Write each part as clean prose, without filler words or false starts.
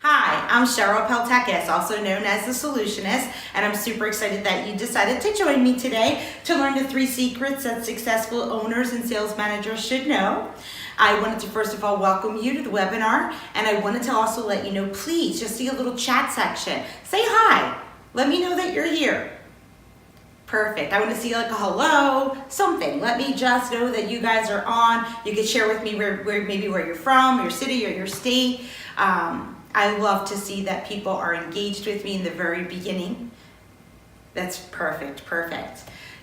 Hi, I'm Cheryl, also known as the Solutionist, and I'm super excited that you decided to join me today to learn the 3 secrets that successful owners and sales managers should know. I wanted to first of all welcome you to the webinar, and I wanted to also let you know, please just see a little chat section. Say hi. Let me know that you're here. Perfect. I want to see like a hello, something. Let me just know that you guys are on. You can share with me maybe where you're from, your city or your state. I love to see that people are engaged with me in the very beginning. That's perfect.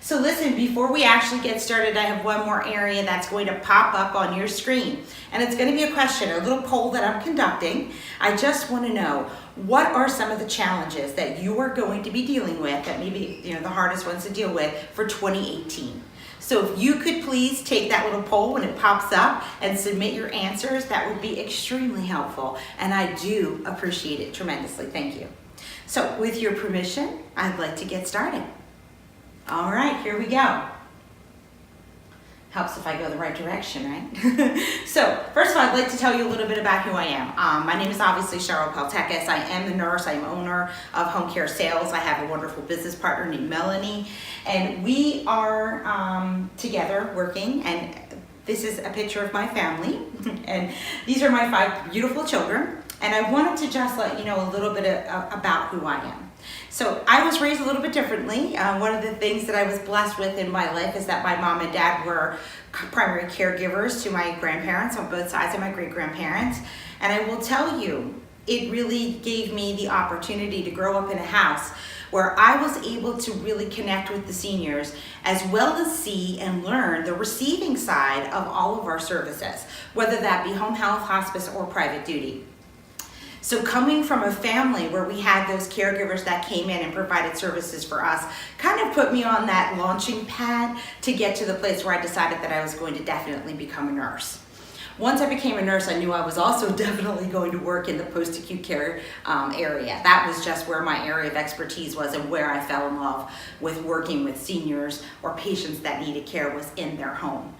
So listen, before we actually get started, I have one more area that's going to pop up on your screen. And it's going to be a question, a little poll that I'm conducting. I just want to know, what are some of the challenges that you are going to be dealing with, that maybe the hardest ones to deal with for 2018? So if you could please take that little poll when it pops up and submit your answers, that would be extremely helpful. And I do appreciate it tremendously. Thank you. So with your permission, I'd like to get started. All right, here we go. Helps if I go the right direction, right? So first of all, I'd like to tell you a little bit about who I am. My name is obviously Cheryl. I am the nurse. I am owner of Home Care Sales. I have a wonderful business partner named Melanie, and we are together working, and this is a picture of my family, and these are my 5 beautiful children, and I wanted to just let you know a little bit about who I am. So I was raised a little bit differently. One of the things that I was blessed with in my life is that my mom and dad were primary caregivers to my grandparents on both sides of my great-grandparents. And I will tell you, it really gave me the opportunity to grow up in a house where I was able to really connect with the seniors, as well as see and learn the receiving side of all of our services, whether that be home health, hospice, or private duty. So coming from a family where we had those caregivers that came in and provided services for us kind of put me on that launching pad to get to the place where I decided that I was going to definitely become a nurse. Once I became a nurse, I knew I was also definitely going to work in the post-acute care area. That was just where my area of expertise was, and where I fell in love with working with seniors or patients that needed care was in their home.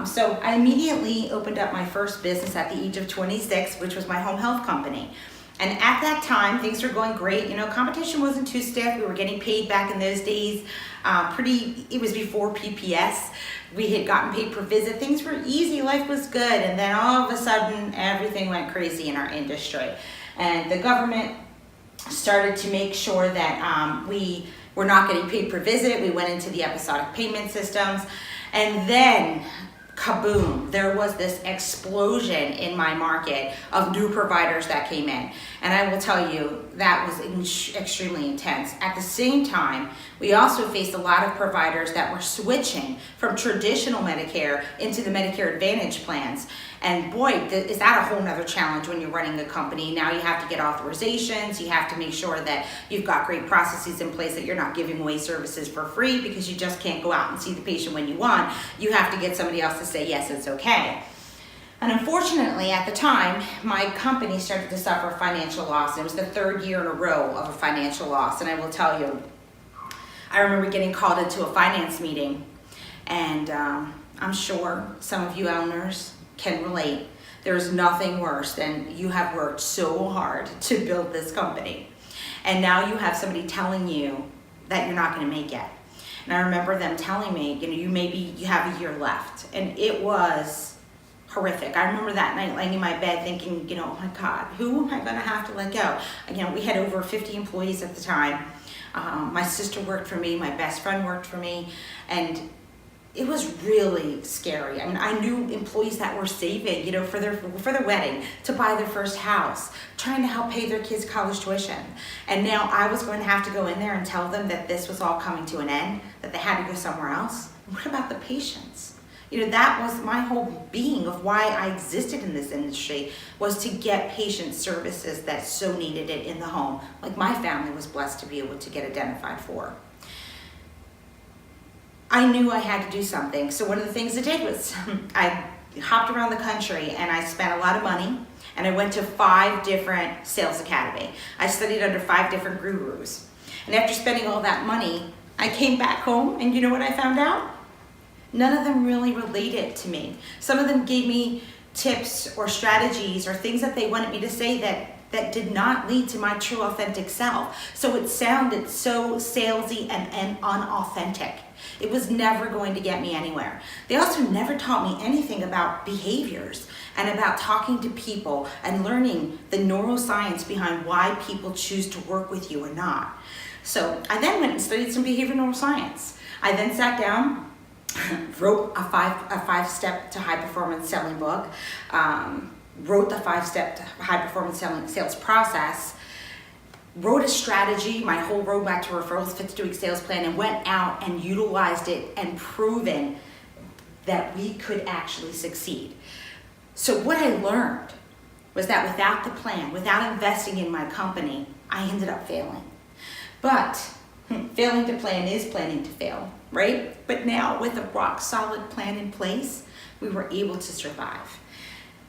So I immediately opened up my first business at the age of 26, which was my home health company. And at that time, things were going great. Competition wasn't too stiff. We were getting paid back in those days. It was before PPS. We had gotten paid per visit. Things were easy. Life was good. And then all of a sudden, everything went crazy in our industry. And the government started to make sure that we were not getting paid per visit. We went into the episodic payment systems. And then, kaboom, there was this explosion in my market of new providers that came in. And I will tell you, that was extremely intense. At the same time, we also faced a lot of providers that were switching from traditional Medicare into the Medicare Advantage plans. And boy, is that a whole nother challenge when you're running a company. Now you have to get authorizations. You have to make sure that you've got great processes in place, that you're not giving away services for free, because you just can't go out and see the patient when you want. You have to get somebody else to say, yes, it's okay. And unfortunately, at the time, my company started to suffer financial loss. It was the 3rd year in a row of a financial loss. And I will tell you, I remember getting called into a finance meeting, and I'm sure some of you owners can relate. There's nothing worse than you have worked so hard to build this company, and now you have somebody telling you that you're not going to make it. And I remember them telling me, you have a year left, and it was horrific. I remember that night laying in my bed thinking, oh my God, who am I going to have to let go? We had over 50 employees at the time. My sister worked for me, my best friend worked for me, and it was really scary. I knew employees that were saving, for their wedding, to buy their first house, trying to help pay their kids' college tuition. And now I was going to have to go in there and tell them that this was all coming to an end, that they had to go somewhere else. What about the patients? That was my whole being of why I existed in this industry, was to get patient services that so needed it in the home, like my family was blessed to be able to get identified for. I knew I had to do something. So one of the things I did was I hopped around the country, and I spent a lot of money, and I went to 5 different sales academy. I studied under 5 different gurus. And after spending all that money, I came back home, and you know what I found out? None of them really related to me. Some of them gave me tips or strategies or things that they wanted me to say that that did not lead to my true authentic self. So it sounded so salesy and unauthentic. It was never going to get me anywhere. They also never taught me anything about behaviors and about talking to people and learning the neuroscience behind why people choose to work with you or not. So I then went and studied some behavioral neuroscience. I then sat down, wrote a five-step to high-performance selling book, wrote the 5-step to high-performance sales process, wrote a strategy, my whole roadmap to referrals, 52-week sales plan, and went out and utilized it and proven that we could actually succeed. So what I learned was that without the plan, without investing in my company, I ended up failing. But failing to plan is planning to fail, right? But now with a rock solid plan in place, we were able to survive.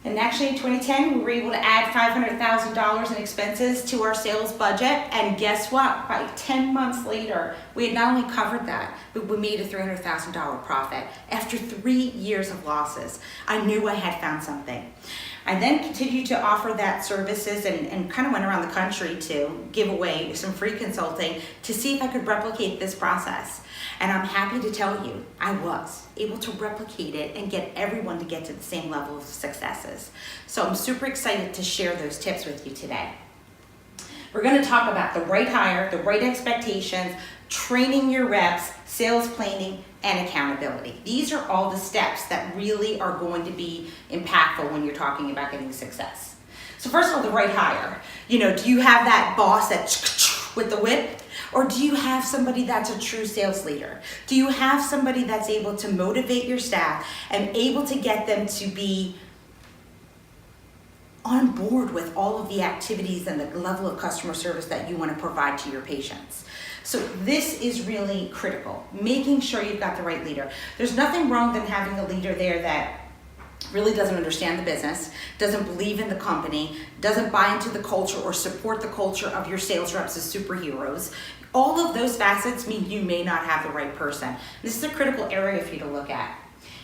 And actually in 2010, we were able to add $500,000 in expenses to our sales budget. And guess what? By 10 months later, we had not only covered that, but we made a $300,000 profit after 3 years of losses. I knew I had found something. I then continued to offer that services and kind of went around the country to give away some free consulting to see if I could replicate this process. And I'm happy to tell you, I was able to replicate it and get everyone to get to the same level of successes. So I'm super excited to share those tips with you today. We're going to talk about the right hire, the right expectations, training your reps, sales planning, and accountability. These are all the steps that really are going to be impactful when you're talking about getting success. So first of all, the right hire. Do you have that boss that with the whip? Or do you have somebody that's a true sales leader? Do you have somebody that's able to motivate your staff and able to get them to be on board with all of the activities and the level of customer service that you want to provide to your patients? So this is really critical, making sure you've got the right leader. There's nothing wrong than having a leader there that really doesn't understand the business, doesn't believe in the company, doesn't buy into the culture or support the culture of your sales reps as superheroes. All of those facets mean you may not have the right person. This is a critical area for you to look at.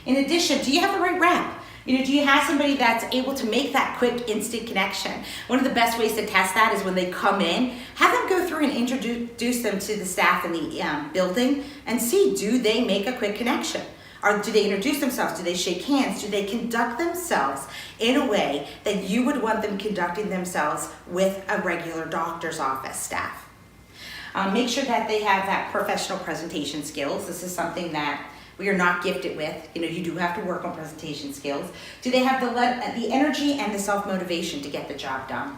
In addition, do you have the right rep? Do you have somebody that's able to make that quick, instant connection? One of the best ways to test that is when they come in, have them go through and introduce them to the staff in the building and see, do they make a quick connection? Or do they introduce themselves? Do they shake hands? Do they conduct themselves in a way that you would want them conducting themselves with a regular doctor's office staff? Make sure that they have that professional presentation skills. This is something that we are not gifted with. You do have to work on presentation skills. Do they have the energy and the self-motivation to get the job done?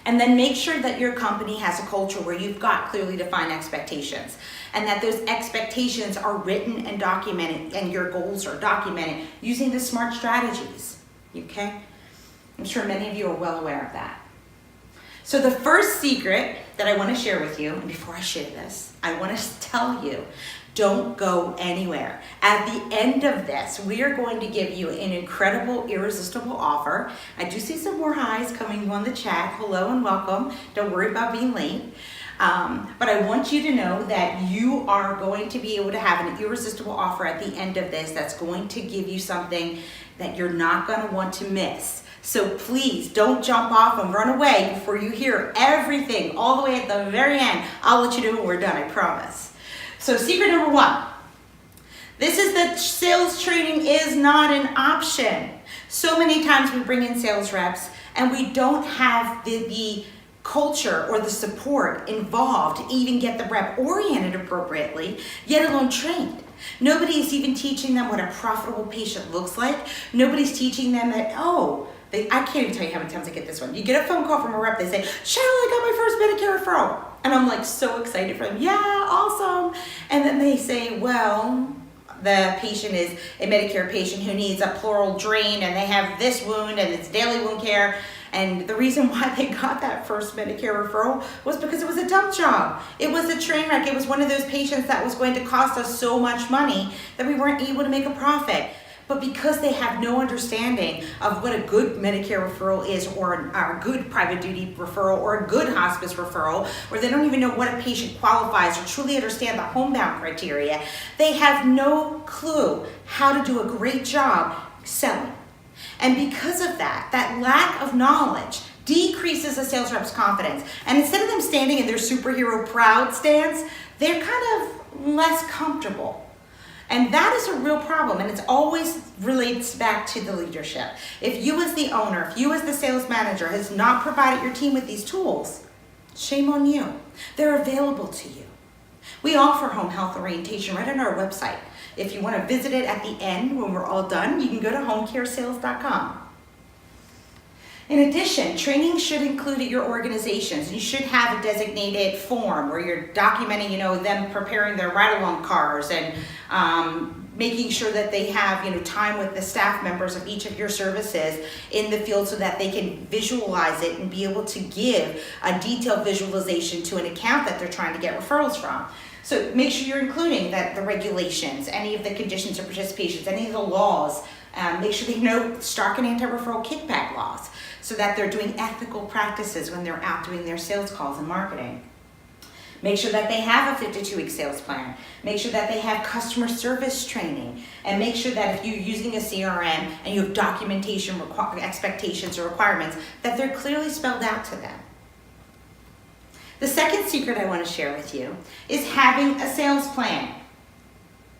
And then make sure that your company has a culture where you've got clearly defined expectations and that those expectations are written and documented and your goals are documented using the SMART strategies, okay? I'm sure many of you are well aware of that. So the first secret that I want to share with you, and before I share this, I want to tell you, don't go anywhere. At the end of this, we are going to give you an incredible, irresistible offer. I do see some more highs coming on the chat. Hello and welcome. Don't worry about being late. But I want you to know that you are going to be able to have an irresistible offer at the end of this that's going to give you something that you're not going to want to miss. So please don't jump off and run away before you hear everything all the way at the very end. I'll let you know when we're done, I promise. So secret number 1, this is that sales training is not an option. So many times we bring in sales reps and we don't have the culture or the support involved to even get the rep oriented appropriately, yet alone trained. Nobody is even teaching them what a profitable patient looks like. Nobody's teaching them that, I can't even tell you how many times I get this one. You get a phone call from a rep, they say, Cheryl, I got my first Medicare referral. And I'm like so excited for them. Yeah, awesome. And then they say, well, the patient is a Medicare patient who needs a pleural drain and they have this wound and it's daily wound care. And the reason why they got that first Medicare referral was because it was a dump job. It was a train wreck. It was one of those patients that was going to cost us so much money that we weren't able to make a profit. But because they have no understanding of what a good Medicare referral is or a good private duty referral or a good hospice referral, or they don't even know what a patient qualifies or truly understand the homebound criteria, they have no clue how to do a great job selling. And because of that lack of knowledge decreases a sales rep's confidence. And instead of them standing in their superhero proud stance, they're kind of less comfortable. And that is a real problem, and it always relates back to the leadership. If you as the owner, if you as the sales manager has not provided your team with these tools, shame on you. They're available to you. We offer home health orientation right on our website. If you want to visit it at the end when we're all done, you can go to homecaresales.com. In addition, training should include at your organizations. You should have a designated form where you're documenting, them preparing their ride-along cars and making sure that they have, time with the staff members of each of your services in the field so that they can visualize it and be able to give a detailed visualization to an account that they're trying to get referrals from. So make sure you're including the regulations, any of the conditions of participations, any of the laws. Make sure they know Stark and anti-referral kickback laws so that they're doing ethical practices when they're out doing their sales calls and marketing. Make sure that they have a 52-week sales plan. Make sure that they have customer service training. And make sure that if you're using a CRM and you have documentation expectations or requirements, that they're clearly spelled out to them. The second secret I want to share with you is having a sales plan.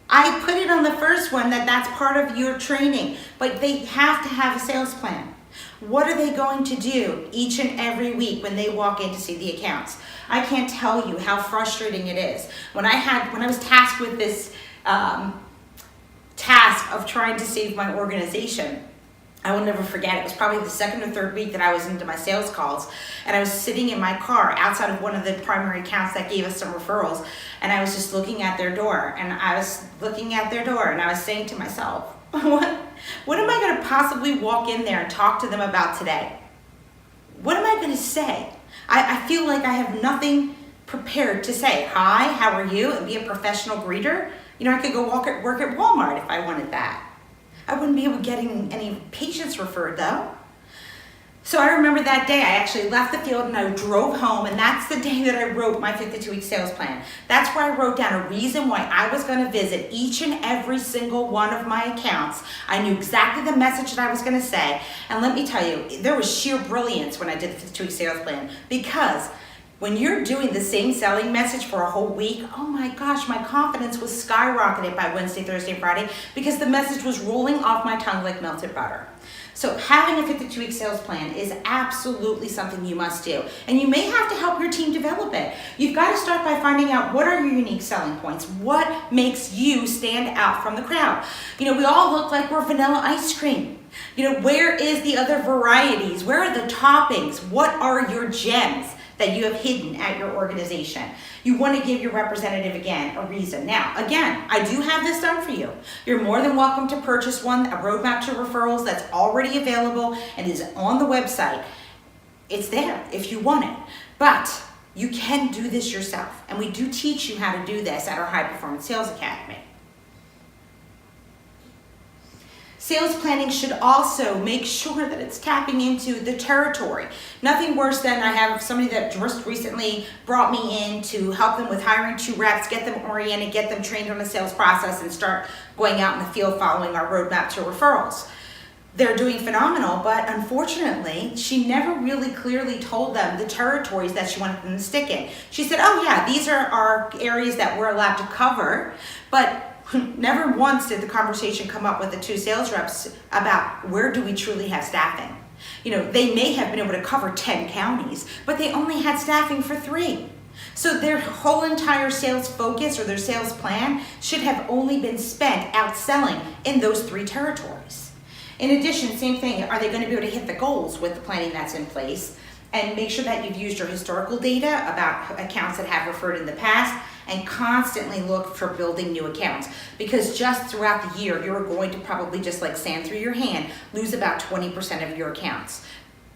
I put it on the first one that's part of your training, but they have to have a sales plan. What are they going to do each and every week when they walk in to see the accounts? I can't tell you how frustrating it is. When I was tasked with this task of trying to save my organization, I will never forget. It was probably the second or third week that I was into my sales calls, and I was sitting in my car outside of one of the primary accounts that gave us some referrals, and I was just looking at their door, and I was saying to myself, what am I going to possibly walk in there and talk to them about today? What am I going to say? I feel like I have nothing prepared to say. Hi, how are you? And be a professional greeter. I could go work at Walmart if I wanted that. I wouldn't be able to get any patients referred though. So I remember that day I actually left the field and I drove home, and that's the day that I wrote my 52-week sales plan. That's where I wrote down a reason why I was going to visit each and every single one of my accounts. I knew exactly the message that I was going to say. And let me tell you, there was sheer brilliance when I did the 52-week sales plan, because when you're doing the same selling message for a whole week, oh my gosh, my confidence was skyrocketed by Wednesday, Thursday, Friday, because the message was rolling off my tongue like melted butter. So having a 52-week sales plan is absolutely something you must do. And you may have to help your team develop it. You've got to start by finding out what are your unique selling points. What makes you stand out from the crowd? We all look like we're vanilla ice cream. Where is the other varieties? Where are the toppings? What are your gems that you have hidden at your organization? You want to give your representative, again, a reason. Now, again, I do have this done for you. You're more than welcome to purchase one, a roadmap to referrals that's already available and is on the website. It's there if you want it. But you can do this yourself. And we do teach you how to do this at our High Performance Sales Academy. Sales planning should also make sure that it's tapping into the territory. Nothing worse than I have somebody that just recently brought me in to help them with hiring 2 reps, get them oriented, get them trained on the sales process, and start going out in the field following our roadmap to referrals. They're doing phenomenal, but unfortunately, she never really clearly told them the territories that she wanted them to stick in. She said, oh yeah, these are our areas that we're allowed to cover, but never once did the conversation come up with the 2 sales reps about where do we truly have staffing. They may have been able to cover 10 counties, but they only had staffing for 3. So their whole entire sales focus or their sales plan should have only been spent outselling in those 3 territories. In addition, same thing, are they going to be able to hit the goals with the planning that's in place? And make sure that you've used your historical data about accounts that have referred in the past, and constantly look for building new accounts, because just throughout the year you're going to probably, just like sand through your hand, lose about 20% of your accounts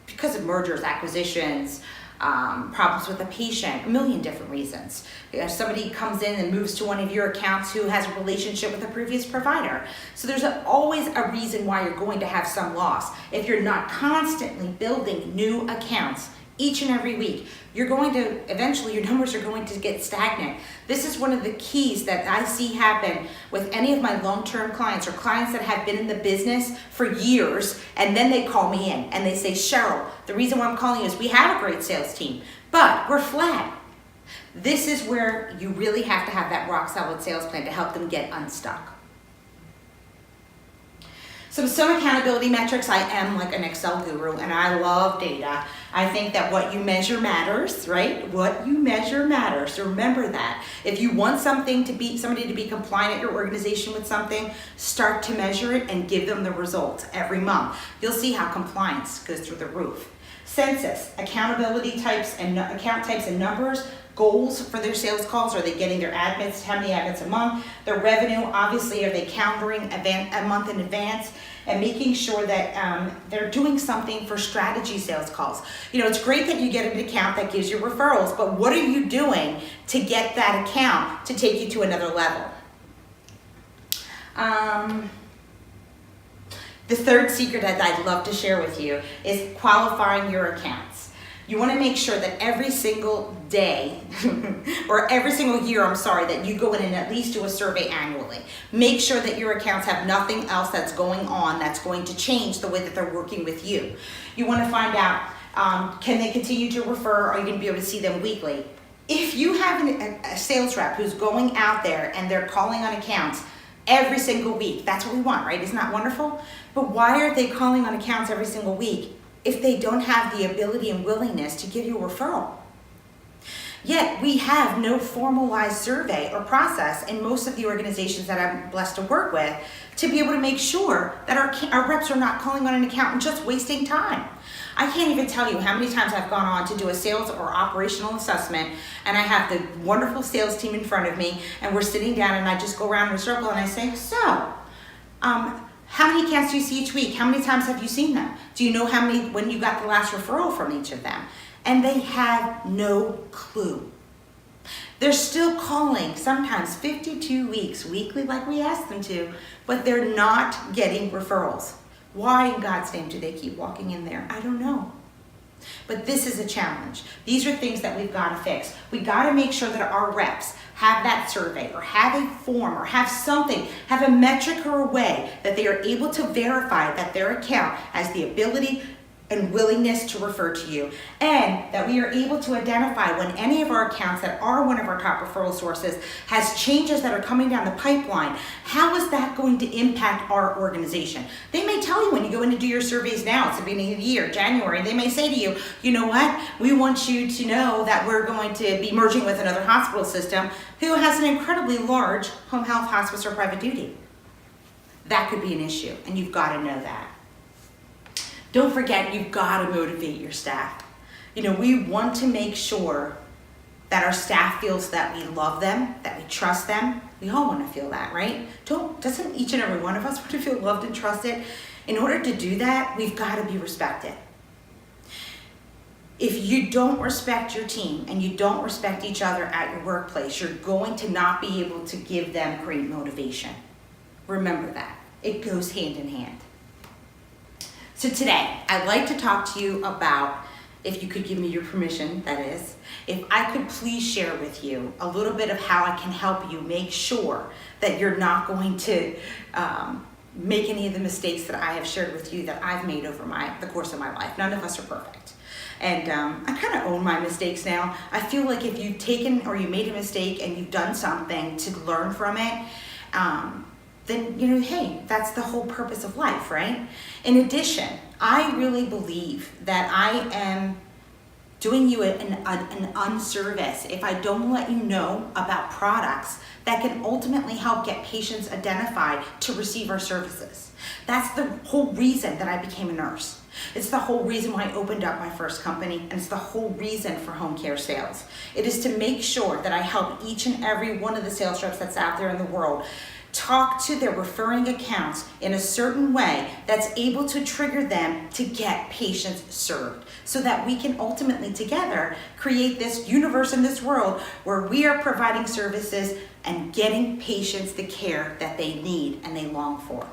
because of mergers, acquisitions, problems with a patient, a million different reasons. Somebody comes in and moves to one of your accounts who has a relationship with a previous provider. So there's always a reason why you're going to have some loss if you're not constantly building new accounts each and every week. Eventually your numbers are going to get stagnant. This is one of the keys that I see happen with any of my long-term clients or clients that have been in the business for years, and then they call me in and they say, Cheryl, the reason why I'm calling you is we have a great sales team, but we're flat. This is where you really have to have that rock solid sales plan to help them get unstuck. Some accountability metrics. I am like an Excel guru and I love data. I think that what you measure matters, right? What you measure matters. So remember that. If you want somebody to be compliant at your organization with something, start to measure it and give them the results every month. You'll see how compliance goes through the roof. Census, accountability types and account types and numbers. Goals for their sales calls. Are they getting their admits? How many admits a month? Their revenue, obviously, are they calendaring a month in advance? And making sure that they're doing something for strategy sales calls. You know, it's great that you get an account that gives you referrals, but what are you doing to get that account to take you to another level? The third secret that I'd love to share with you is qualifying your accounts. You want to make sure that every single day, or every single year, that you go in and at least do a survey annually. Make sure that your accounts have nothing else that's going on that's going to change the way that they're working with you. You want to find out, can they continue to refer? Are you going to be able to see them weekly? If you have a sales rep who's going out there and they're calling on accounts every single week, that's what we want, right? Isn't that wonderful? But why are they calling on accounts every single week if they don't have the ability and willingness to give you a referral? Yet we have no formalized survey or process in most of the organizations that I'm blessed to work with to be able to make sure that our reps are not calling on an account and just wasting time. I can't even tell you how many times I've gone on to do a sales or operational assessment and I have the wonderful sales team in front of me and we're sitting down and I just go around in a circle and I say, so, how many accounts do you see each week? How many times have you seen them? Do you know when you got the last referral from each of them? And they have no clue. They're still calling sometimes 52 weeks weekly like we asked them to, but they're not getting referrals. Why in God's name do they keep walking in there? I don't know. But this is a challenge. These are things that we've got to fix. We got to make sure that our reps have that survey or have a form or have something, have a metric or a way that they are able to verify that their account has the ability and willingness to refer to you, and that we are able to identify when any of our accounts that are one of our top referral sources has changes that are coming down the pipeline. How is that going to impact our organization? They may tell you when you go in to do your surveys now, it's the beginning of the year, January, they may say to you, you know what, we want you to know that we're going to be merging with another hospital system who has an incredibly large home health, hospice, or private duty. That could be an issue, and you've got to know that. Don't forget, you've got to motivate your staff. You know, we want to make sure that our staff feels that we love them, that we trust them. We all want to feel that, right? Doesn't each and every one of us want to feel loved and trusted? In order to do that, we've got to be respected. If you don't respect your team and you don't respect each other at your workplace, you're going to not be able to give them great motivation. Remember that. It goes hand in hand. So today, I'd like to talk to you about, if you could give me your permission, that is, if I could please share with you a little bit of how I can help you make sure that you're not going to make any of the mistakes that I have shared with you that I've made over the course of my life. None of us are perfect. And I kind of own my mistakes now. I feel like if you've taken or you made a mistake and you've done something to learn from it, then, you know, hey, that's the whole purpose of life, right? In addition, I really believe that I am doing you an unservice if I don't let you know about products that can ultimately help get patients identified to receive our services. That's the whole reason that I became a nurse. It's the whole reason why I opened up my first company, and it's the whole reason for home care sales. It is to make sure that I help each and every one of the sales reps that's out there in the world talk to their referring accounts in a certain way that's able to trigger them to get patients served, so that we can ultimately together create this universe in this world where we are providing services and getting patients the care that they need and they long for.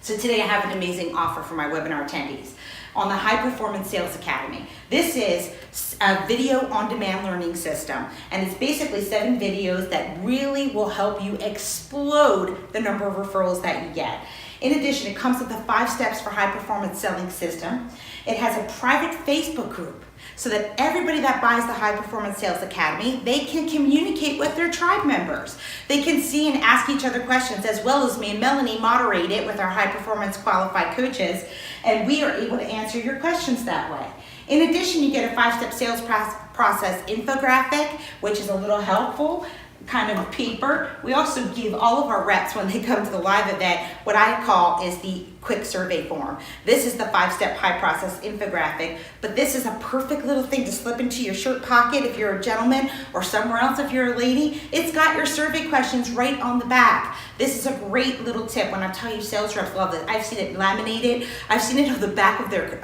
So today I have an amazing offer for my webinar attendees on the High Performance Sales Academy. This is a video on-demand learning system, and it's basically 7 videos that really will help you explode the number of referrals that you get. In addition, it comes with the 5 steps for high performance selling system. It has a private Facebook group so that everybody that buys the High Performance Sales Academy, they can communicate with their tribe members. They can see and ask each other questions, as well as me and Melanie moderate it with our high performance qualified coaches, and we are able to answer your questions that way. In addition, you get a 5-step sales process infographic, which is a little helpful kind of paper. We also give all of our reps, when they come to the live event, what I call is the quick survey form. This is the 5-step high process infographic, but this is a perfect little thing to slip into your shirt pocket if you're a gentleman, or somewhere else if you're a lady. It's got your survey questions right on the back. This is a great little tip. When I tell you, sales reps love it. I've seen it laminated. I've seen it on the back of their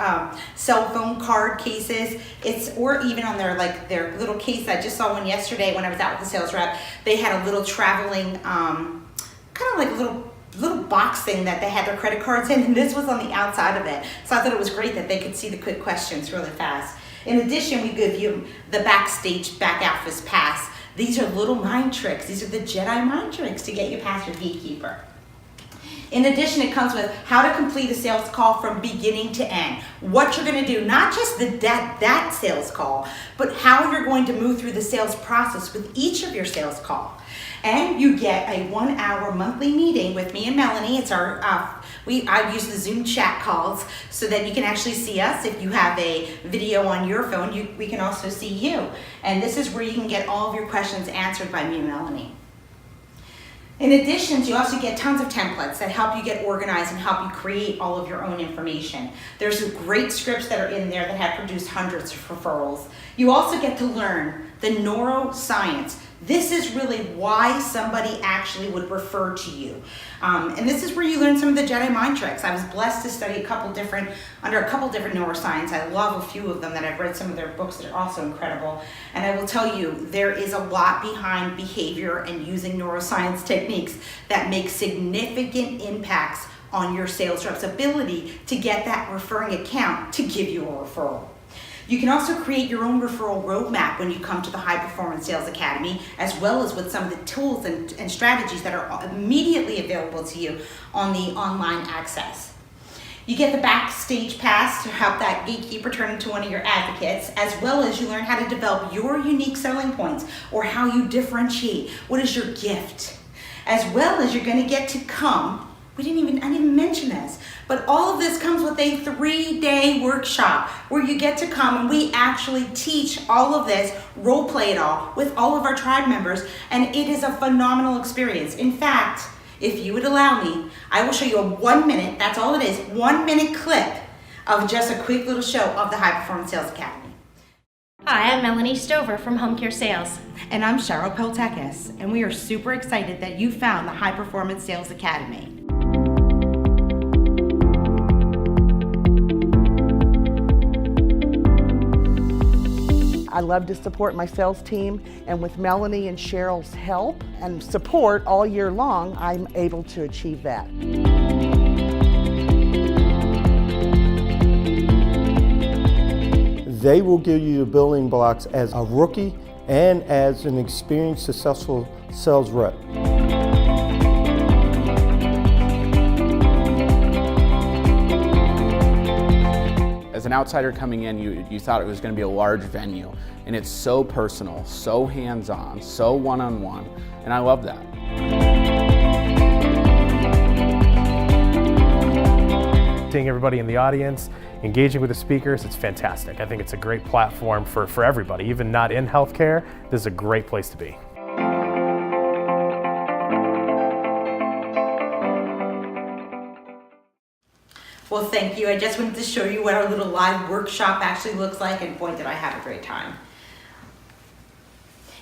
cell phone card cases. Or even on their little case. I just saw one yesterday when I was out with the sales rep. They had a little traveling, kind of like a little box thing that they had their credit cards in, and this was on the outside of it. So I thought it was great that they could see the quick questions really fast. In addition, we give you the backstage back office pass. These are little mind tricks. These are the Jedi mind tricks to get you past your gatekeeper. In addition, it comes with how to complete a sales call from beginning to end. What you're going to do, not just that sales call, but how you're going to move through the sales process with each of your sales call. And you get a 1-hour monthly meeting with me and Melanie. It's our I use the Zoom chat calls so that you can actually see us. If you have a video on your phone, we can also see you. And this is where you can get all of your questions answered by me and Melanie. In addition, you also get tons of templates that help you get organized and help you create all of your own information. There's some great scripts that are in there that have produced hundreds of referrals. You also get to learn the neuroscience. This is really why somebody actually would refer to you. And this is where you learn some of the Jedi mind tricks. I was blessed to study under a couple different neuroscience. I love a few of them that I've read some of their books that are also incredible. And I will tell you, there is a lot behind behavior and using neuroscience techniques that make significant impacts on your sales rep's ability to get that referring account to give you a referral. You can also create your own referral roadmap when you come to the High Performance Sales Academy, as well as with some of the tools and strategies that are immediately available to you on the online access. You get the backstage pass to help that gatekeeper turn into one of your advocates, as well as you learn how to develop your unique selling points or how you differentiate. What is your gift? As well as you're going to get to come. I didn't even mention this, but all of this comes with a 3-day workshop where you get to come and we actually teach all of this, role play it all with all of our tribe members, and it is a phenomenal experience. In fact, if you would allow me, I will show you a 1-minute, that's all it is, 1-minute clip of just a quick little show of the High Performance Sales Academy. Hi, I'm Melanie Stover from Home Care Sales. And I'm Cheryl Peltekis, and we are super excited that you found the High Performance Sales Academy. I love to support my sales team, and with Melanie and Cheryl's help and support all year long, I'm able to achieve that. They will give you the building blocks as a rookie and as an experienced, successful sales rep. As an outsider coming in, you thought it was going to be a large venue, and it's so personal, so hands-on, so one-on-one, and I love that. Seeing everybody in the audience, engaging with the speakers, it's fantastic. I think it's a great platform for everybody, even not in healthcare. This is a great place to be. Well, thank you. I just wanted to show you what our little live workshop actually looks like, and boy, did I have a great time.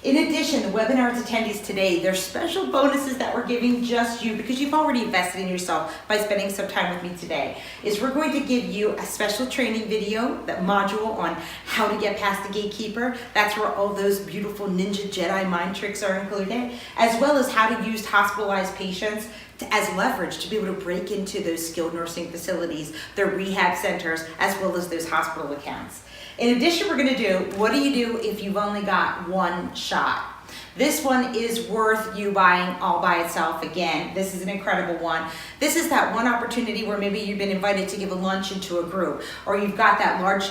In addition, the webinar's attendees today, there's special bonuses that we're giving just you because you've already invested in yourself by spending some time with me today. Is we're going to give you a special training video, that module on how to get past the gatekeeper. That's where all those beautiful ninja Jedi mind tricks are included, as well as how to use hospitalized patients as leverage to be able to break into those skilled nursing facilities, their rehab centers, as well as those hospital accounts. In addition, we're going to do, what do you do if you've only got one shot? This one is worth you buying all by itself. Again, this is an incredible one. This is that one opportunity where maybe you've been invited to give a luncheon to a group, or you've got that large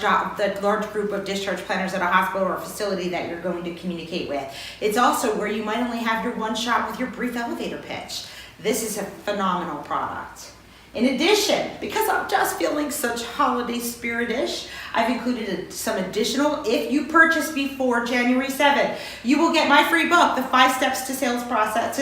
group of discharge planners at a hospital or a facility that you're going to communicate with. It's also where you might only have your one shot with your brief elevator pitch. This is a phenomenal product. In addition, because I'm just feeling such holiday spirit-ish, I've included some additional, if you purchase before January 7th, you will get my free book, The 5 Steps to Sales Process,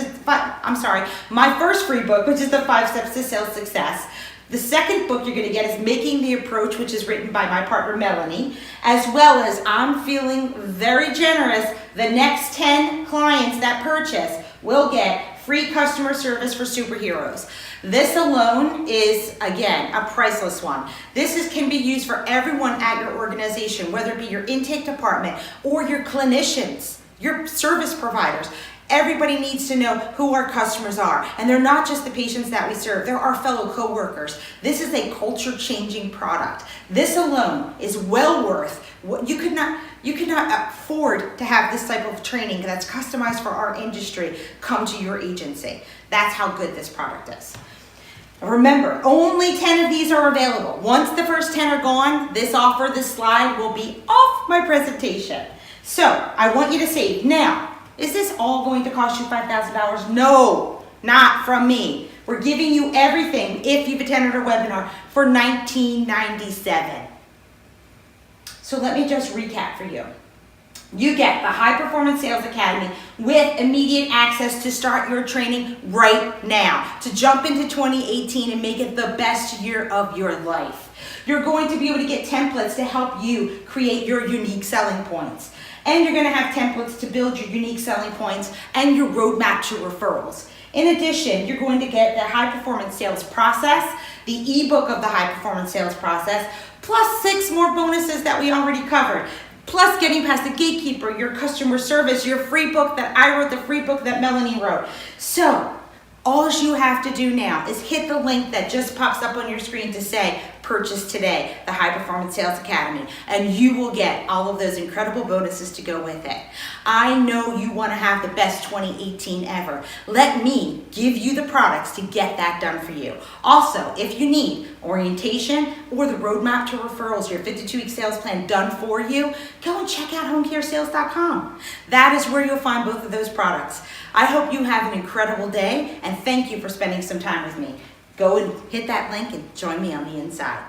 my first free book, which is The 5 Steps to Sales Success. The second book you're going to get is Making the Approach, which is written by my partner Melanie, as well as I'm feeling very generous. The next 10 clients that purchase will get free customer service for superheroes. This alone is, again, a priceless one. This can be used for everyone at your organization, whether it be your intake department or your clinicians, your service providers. Everybody needs to know who our customers are, and they're not just the patients that we serve, they're our fellow co-workers. This is a culture-changing product. This alone is well worth what you could not afford to have this type of training that's customized for our industry come to your agency. That's how good this product is. Remember, only 10 of these are available. Once the first 10 are gone, this offer, this slide will be off my presentation. So I want you to save. Now, is this all going to cost you $5,000? No, not from me. We're giving you everything, if you've attended our webinar, for $19.97. So let me just recap for you. You get the High Performance Sales Academy with immediate access to start your training right now, to jump into 2018 and make it the best year of your life. You're going to be able to get templates to help you create your unique selling points. And you're going to have templates to build your unique selling points and your roadmap to referrals. In addition, you're going to get the High Performance Sales Process, the ebook of the High Performance Sales Process, plus 6 more bonuses that we already covered. Plus getting past the gatekeeper, your customer service, your free book that I wrote, the free book that Melanie wrote. So all you have to do now is hit the link that just pops up on your screen to say, purchase today, the High Performance Sales Academy, and you will get all of those incredible bonuses to go with it. I know you want to have the best 2018 ever. Let me give you the products to get that done for you. Also, if you need orientation or the roadmap to referrals, your 52-week sales plan done for you, go and check out homecaresales.com. That is where you'll find both of those products. I hope you have an incredible day, and thank you for spending some time with me. Go and hit that link and join me on the inside.